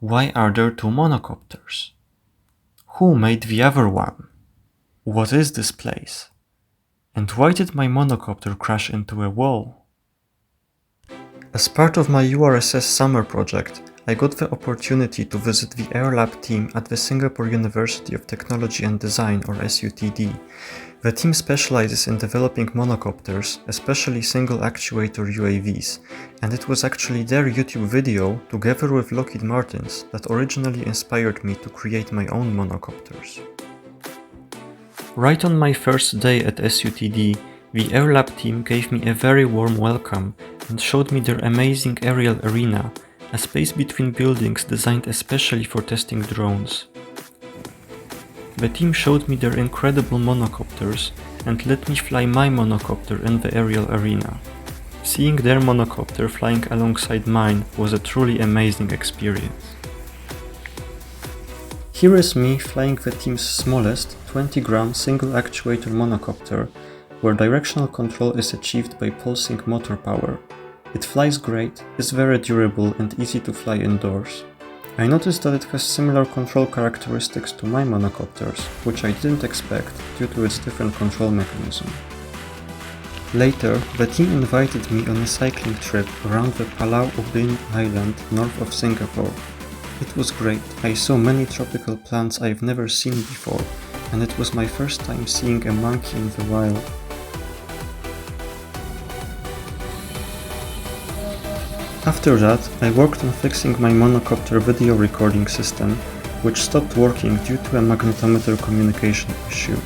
Why are there two monocopters? Who made the other one? What is this place? And why did my monocopter crash into a wall? As part of my URSS summer project, I got the opportunity to visit the Air Lab team at the Singapore University of Technology and Design, or SUTD. The team specializes in developing monocopters, especially single actuator UAVs, and it was actually their YouTube video, together with Lockheed Martin's, that originally inspired me to create my own monocopters. Right on my first day at SUTD, the Air Lab team gave me a very warm welcome and showed me their amazing aerial arena, a space between buildings designed especially for testing drones. The team showed me their incredible monocopters and let me fly my monocopter in the aerial arena. Seeing their monocopter flying alongside mine was a truly amazing experience. Here is me flying the team's smallest 20-gram single actuator monocopter, where directional control is achieved by pulsing motor power. It flies great, is very durable and easy to fly indoors. I noticed that it has similar control characteristics to my monocopters, which I didn't expect due to its different control mechanism. Later, the team invited me on a cycling trip around the Palau Ubin Island north of Singapore. It was great. I saw many tropical plants I've never seen before, and it was my first time seeing a monkey in the wild. After that, I worked on fixing my monocopter video recording system, which stopped working due to a magnetometer communication issue.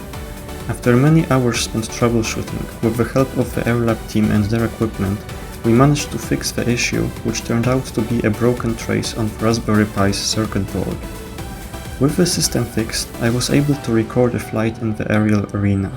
After many hours spent troubleshooting, with the help of the Air Lab team and their equipment, we managed to fix the issue, which turned out to be a broken trace on Raspberry Pi's circuit board. With the system fixed, I was able to record a flight in the aerial arena.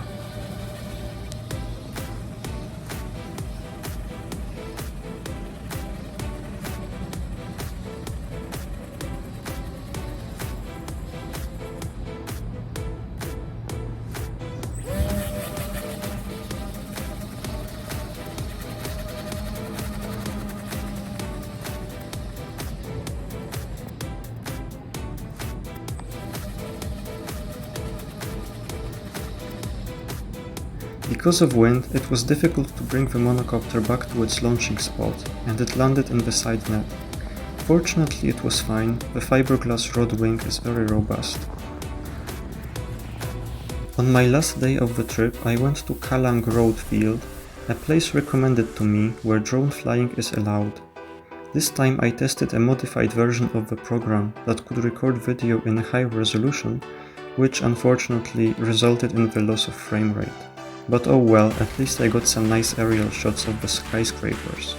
Because of wind, it was difficult to bring the monocopter back to its launching spot, and it landed in the side net. Fortunately, it was fine. The fiberglass rod wing is very robust. On my last day of the trip, I went to Kalang Road Field, a place recommended to me where drone flying is allowed. This time I tested a modified version of the program that could record video in a high resolution, which unfortunately resulted in the loss of frame rate. But oh well, at least I got some nice aerial shots of the skyscrapers.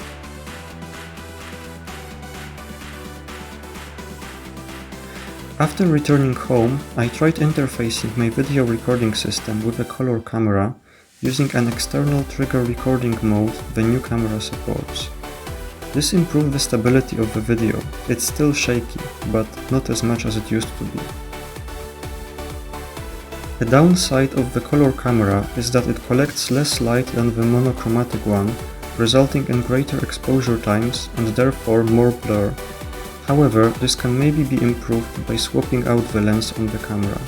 After returning home, I tried interfacing my video recording system with a color camera using an external trigger recording mode the new camera supports. This improved the stability of the video. It's still shaky, but not as much as it used to be. The downside of the color camera is that it collects less light than the monochromatic one, resulting in greater exposure times and therefore more blur. However, this can maybe be improved by swapping out the lens on the camera.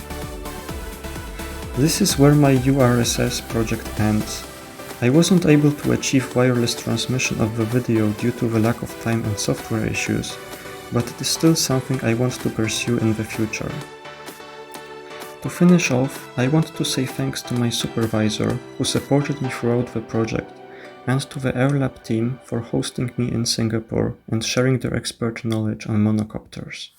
This is where my URSS project ends. I wasn't able to achieve wireless transmission of the video due to the lack of time and software issues, but it is still something I want to pursue in the future. To finish off, I want to say thanks to my supervisor who supported me throughout the project, and to the Air Lab team for hosting me in Singapore and sharing their expert knowledge on monocopters.